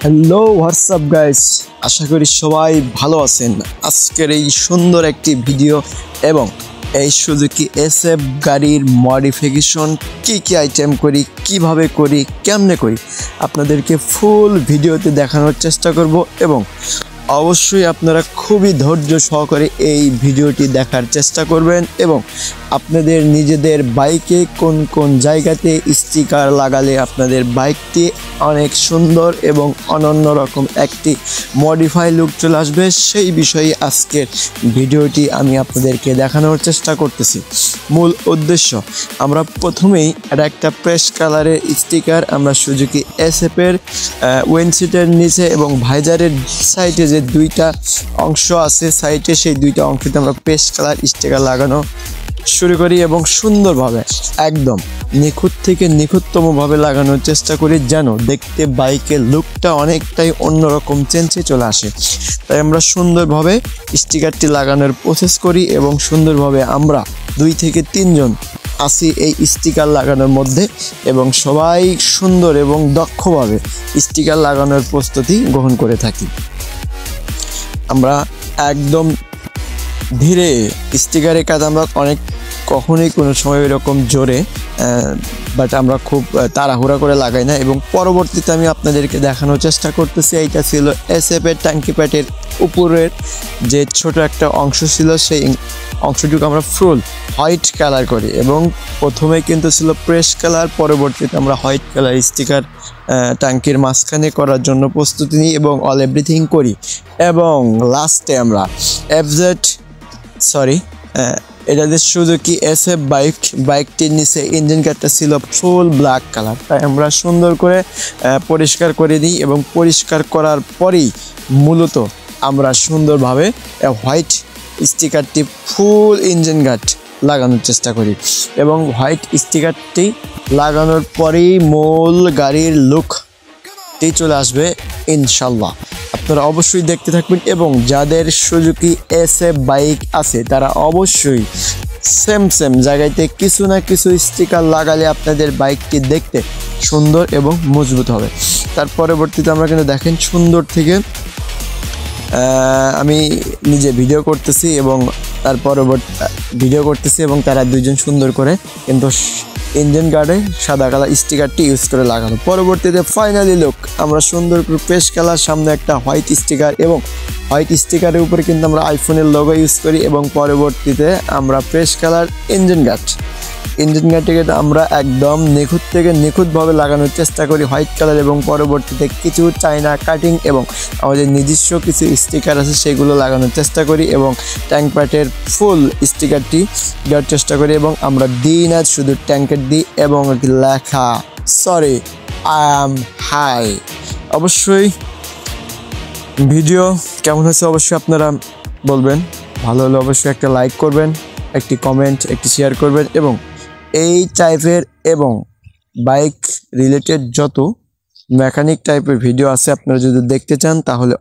Hello WhatsApp guys, আশা করি সবাই ভালো আছেন। আজকের এই সুন্দর একটি ভিডিও এবং এই সুজুকি এসএফ গাড়ির মডিফিকেশন কি আইটেম করি, কিভাবে করি, কেমনে করি আপনাদেরকে ফুল ভিডিওতে দেখানোর চেষ্টা করব এবং অবশ্যই আপনারা খুবই ধৈর্য সহকারে এই ভিডিওটি দেখার চেষ্টা করবেন এবং আপনাদের নিজেদের বাইকে কোন কোন জায়গাতে স্টিকার লাগালে আপনাদের বাইকটি অনেক সুন্দর এবং অনন্য রকম একটি মডিফাই লুক চলে আসবে সেই বিষয়ে আজকের ভিডিওটি আমি আপনাদেরকে দেখানোর চেষ্টা করতেছি। মূল উদ্দেশ্য, আমরা প্রথমেই একটা প্রেস কালারের স্টিকার আমরা সুজুকি এসএফের উইন্ডশিটের নিচে এবং ভাইজারের সাইডে যে দুইটা অংশ আছে সাইডে, সেই দুইটা অংশতে আমরা প্রেস কালার স্টিকার লাগানো শুরু করি এবং সুন্দরভাবে একদম নিখুঁত থেকে নিখুঁততমভাবে লাগানোর চেষ্টা করি যেন দেখতে বাইকের লুকটা অনেকটাই অন্যরকম চেঞ্জে চলে আসে। তাই আমরা সুন্দরভাবে স্টিকারটি লাগানোর প্রসেস করি এবং সুন্দরভাবে আমরা 2 থেকে 3 জন আসি এই স্টিকার লাগানোর মধ্যে এবং সবাই সুন্দর এবং দক্ষভাবে স্টিকার লাগানোর প্রস্তুতি গ্রহণ করে থাকি। আমরা একদম ধীরে স্টিকারের কাজ আমরা কখনোই কোনো সময় এরকম জোরে বাট আমরা খুব তাড়াহুড়া করে লাগাই না এবং পরবর্তীতে আমি আপনাদেরকে দেখানোর চেষ্টা করতেছি। এইটা ছিল এসএফের ট্যাঙ্কি প্যাডের উপরের যে ছোট একটা অংশ ছিল, সেই অংশটুকু আমরা ফুল হোয়াইট কালার করি এবং প্রথমে কিন্তু ছিল প্রেস কালার, পরবর্তীতে আমরা হোয়াইট কালার স্টিকার ট্যাঙ্কির মাঝখানে করার জন্য প্রস্তুতি নিই এবং অল এভরিথিং করি এবং লাস্টে আমরা এটা যে সুজুকি এসএফ বাইকটির নিচে ইঞ্জিন কাটটা ছিল ফুল ব্ল্যাক কালার, তাই আমরা সুন্দর করে পরিষ্কার করে দিই এবং পরিষ্কার করার পরেই মূলত আমরা সুন্দরভাবে হোয়াইট স্টিকারটি ফুল ইঞ্জিন গার্ড লাগানোর চেষ্টা করি এবং হোয়াইট স্টিকারটি লাগানোর পরেই মূল গাড়ির লুকটি চলে আসবে ইনশাল্লাহ। আপনারা অবশ্যই দেখতে থাকবেন এবং যাদের সুজুকি এসএফ বাইক আছে তারা অবশ্যই সেম জায়গাতে কিছু না কিছু স্টিকার লাগালে আপনাদের বাইকটি দেখতে সুন্দর এবং মজবুত হবে। তার পরবর্তীতে আমরা কিন্তু দেখেন সুন্দর থেকে আমি নিজে ভিডিও করতেছি এবং তারা দুইজন সুন্দর করে কিন্তু ইঞ্জিন গার্ডে সাদা কালার স্টিকারটি ইউজ করে লাগানো। পরবর্তীতে ফাইনালি লুক আমরা সুন্দর করে প্রেস কালার, সামনে একটা হোয়াইট স্টিকার এবং হোয়াইট স্টিকারের উপরে কিন্তু আমরা আইফোনের লোগো ইউজ করি এবং পরবর্তীতে আমরা প্রেস কালার ইঞ্জিন গার্ডটিকে আমরা একদম নিখুঁত থেকে নিখুঁতভাবে লাগানোর চেষ্টা করি হোয়াইট কালার এবং পরবর্তীতে কিছু চায়না কাটিং এবং আমাদের নিজস্ব কিছু স্টিকার আছে সেগুলো লাগানোর চেষ্টা করি এবং ট্যাঙ্ক প্যাডের ফুল স্টিকারটি দেওয়ার চেষ্টা করি এবং আমরা দিই না শুধু ট্যাঙ্কের দিই এবং লেখা সরি আই অ্যাম হাই। অবশ্যই ভিডিও কেমন হয়েছে অবশ্যই আপনারা বলবেন, ভালো হলে অবশ্যই একটা লাইক করবেন, একটি কমেন্ট, একটি শেয়ার করবেন এবং এই টাইপের এবং বাইক রিলেটেড যত মেকানিক টাইপের ভিডিও আছে আপনারা যদি দেখতে চান তাহলে